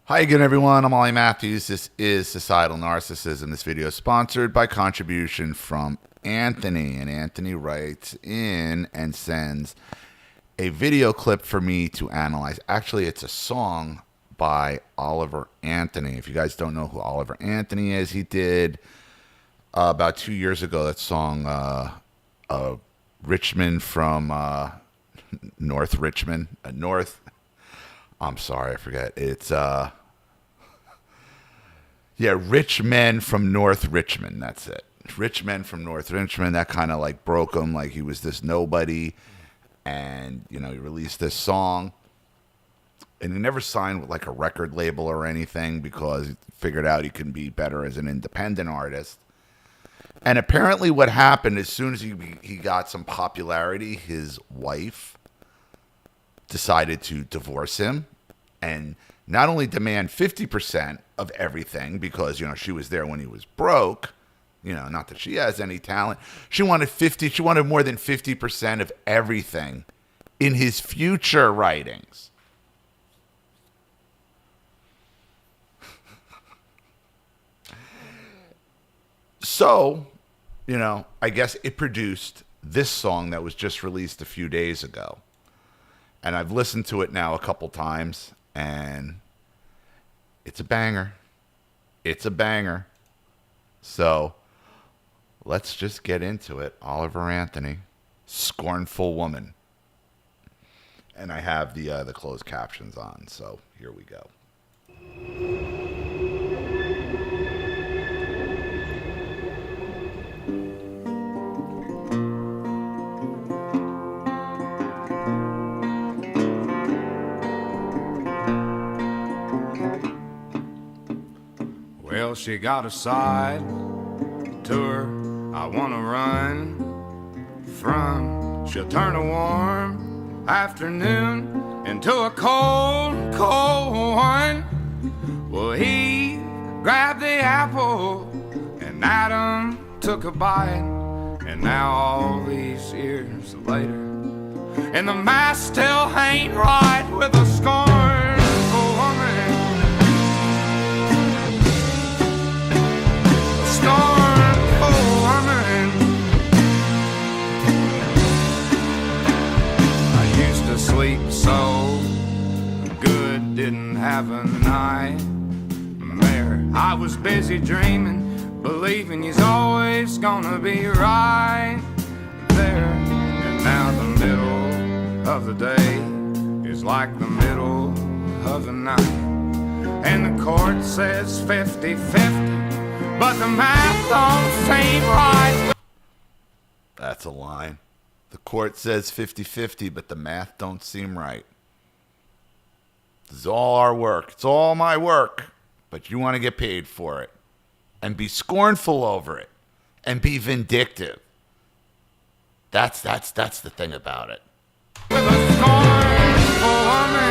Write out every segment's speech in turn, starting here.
Hi again, everyone. I'm olliemathews. This is Societal Narcissism. This video is sponsored by contribution from Anthony. And Anthony writes in and sends a video clip for me to analyze. Actually, it's a song by Oliver Anthony. If you guys don't know who Oliver Anthony is, he did about 2 years ago that song, Richmond from North Richmond. I'm sorry, I forget. It's Rich Men from North Richmond. That's it. Rich Men from North Richmond. That kind of like broke him, like he was this nobody, and he released this song, and he never signed with like a record label or anything because he figured out he can be better as an independent artist. And apparently, what happened as soon as he got some popularity, his wife decided to divorce him and not only demand 50% of everything because, she was there when he was broke, not that she has any talent. She wanted more than 50% of everything in his future writings. So, I guess it produced this song that was just released a few days ago. And I've listened to it now a couple times, and it's a banger. It's a banger. So let's just get into it. Oliver Anthony, Scornful Woman. And I have the closed captions on, so here we go. Well, she got a side to her I wanna run from. She'll turn a warm afternoon into a cold, cold one. Well, he grabbed the apple and Adam took a bite. And now all these years later, and the math still ain't right with a scornful woman. Scornful woman. I used to sleep so good, didn't have a nightmare. I was busy dreaming, believing he's always gonna be right there. And now the middle of the day is like the middle of the night, and the court says 50-50. But the math don't seem right. That's a line. The court says 50-50, but the math don't seem right. This is all our work. It's all my work. But you want to get paid for it. And be scornful over it. And be vindictive. That's the thing about it. With a scornful woman.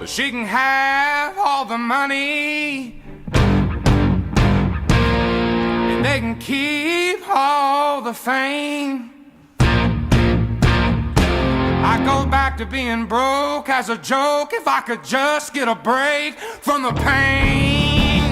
She can have all the money, and they can keep all the fame. I go back to being broke as a joke if I could just get a break from the pain.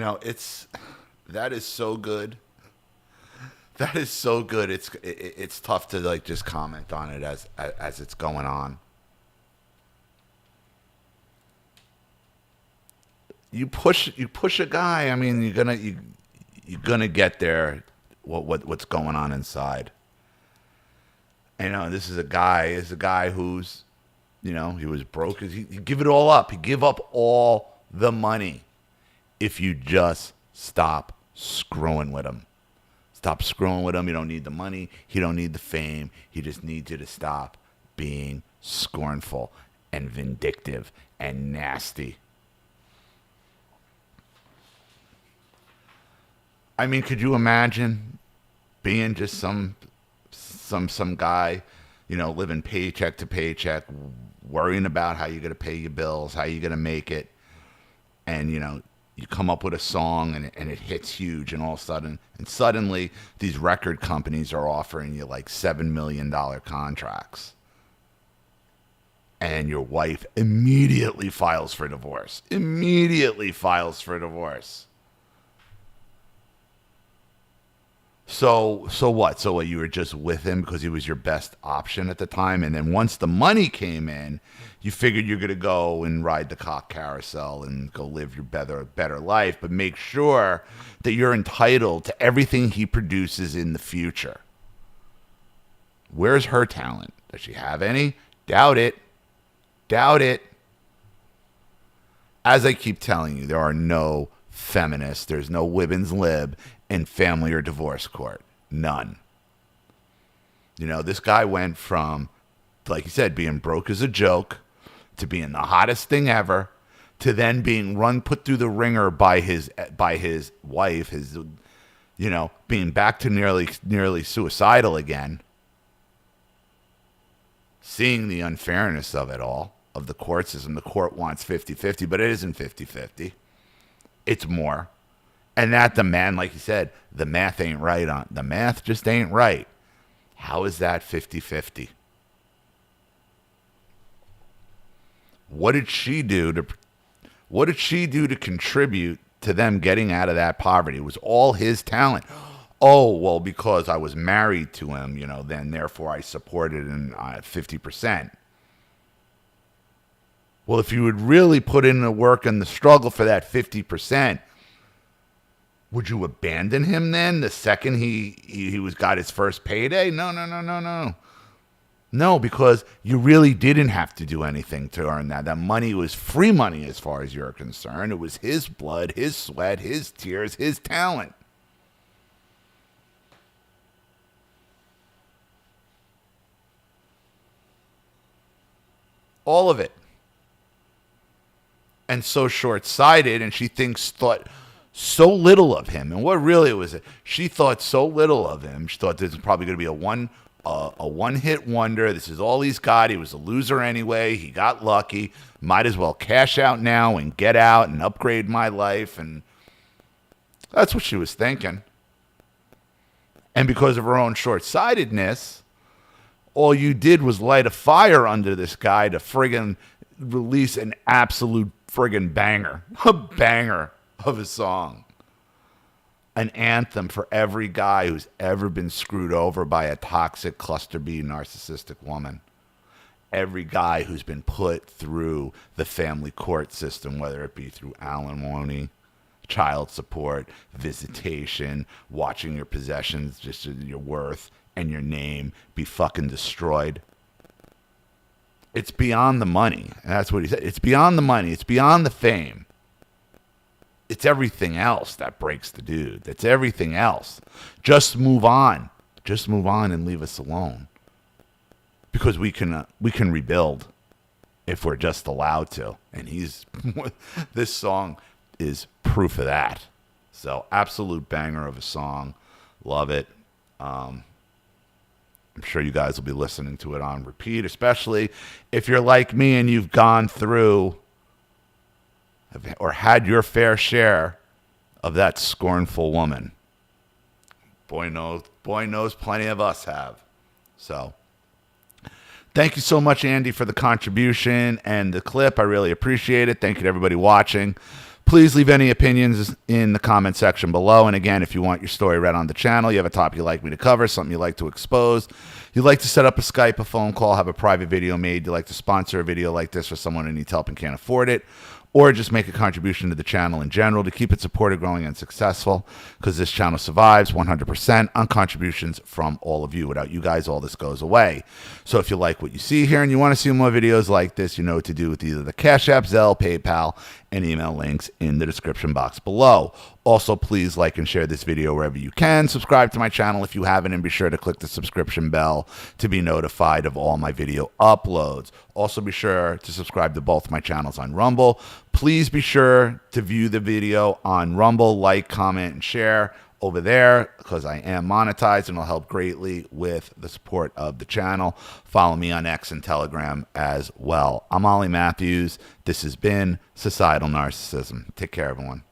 that is so good. That is so good. It's tough to like just comment on it as it's going on. You push a guy. I mean, you're gonna get there. What's going on inside? This is a guy. Who's, he was broke. He'd give it all up. He'd give up all the money if you just stop screwing with him. Stop screwing with him. You don't need the money. He don't need the fame. He just needs you to stop being scornful and vindictive and nasty. I mean, could you imagine being just some guy, living paycheck to paycheck, worrying about how you're going to pay your bills, how you're going to make it, and, you come up with a song and it hits huge, and all of a sudden, suddenly these record companies are offering you like $7 million contracts. And your wife immediately files for divorce. So what? So what? You were just with him because he was your best option at the time, and then once the money came in, you figured you're gonna go and ride the cock carousel and go live your better life, but make sure that you're entitled to everything he produces in the future. Where's her talent? Does she have any? Doubt it. As I keep telling you, there are no feminists. There's no women's lib in family or divorce court. None. This guy went from, like you said, being broke as a joke to being the hottest thing ever to then being put through the ringer by his wife, being back to nearly suicidal again. Seeing the unfairness of it all, of the court system. The court wants 50-50, but it isn't 50-50. It's more. And that the man, like you said, the math ain't right on. The math just ain't right. How is that 50-50? What did she do to contribute to them getting out of that poverty? It was all his talent. Oh, well, because I was married to him, then therefore I supported him 50%. Well, if you would really put in the work and the struggle for that 50%, would you abandon him then the second he got his first payday? No. No, because you really didn't have to do anything to earn that. That money was free money as far as you're concerned. It was his blood, his sweat, his tears, his talent. All of it. And so short-sighted, and she thought so little of him. And what really was it? She thought so little of him. She thought this was probably going to be a one-hit wonder. This is all he's got. He was a loser anyway. He got lucky. Might as well cash out now and get out and upgrade my life. And that's what she was thinking. And because of her own short-sightedness, all you did was light a fire under this guy to friggin' release an absolute friggin' banger. A banger of a song. An anthem for every guy who's ever been screwed over by a toxic cluster B narcissistic woman. Every guy who's been put through the family court system, whether it be through alimony, child support, visitation, watching your possessions, just your worth and your name be fucking destroyed. It's beyond the money. And that's what he said. It's beyond the money. It's beyond the fame. It's everything else that breaks the dude. That's everything else. Just move on. Just move on and leave us alone. Because we can rebuild if we're just allowed to. And this song is proof of that. So absolute banger of a song. Love it. I'm sure you guys will be listening to it on repeat, especially if you're like me and you've gone through or had your fair share of that scornful woman. Boy knows plenty of us have. So thank you so much, Andy, for the contribution and the clip. I really appreciate it. Thank you to everybody watching. Please leave any opinions in the comment section below. And again, if you want your story read on the channel, you have a topic you'd like me to cover, something you'd like to expose, you'd like to set up a Skype, a phone call, have a private video made, you'd like to sponsor a video like this for someone who needs help and can't afford it, or just make a contribution to the channel in general to keep it supported, growing, and successful, because this channel survives 100% on contributions from all of you. Without you guys, all this goes away. So if you like what you see here and you want to see more videos like this, you know what to do with either the Cash App, Zelle, PayPal, and email links in the description box below. Also, please like and share this video wherever you can. Subscribe to my channel if you haven't, and be sure to click the subscription bell to be notified of all my video uploads. Also, be sure to subscribe to both my channels on Rumble. Please be sure to view the video on Rumble, like, comment, and share over there, because I am monetized and it'll help greatly with the support of the channel. Follow me on X and Telegram as well. I'm Ollie Matthews. This has been Societal Narcissism. Take care, everyone.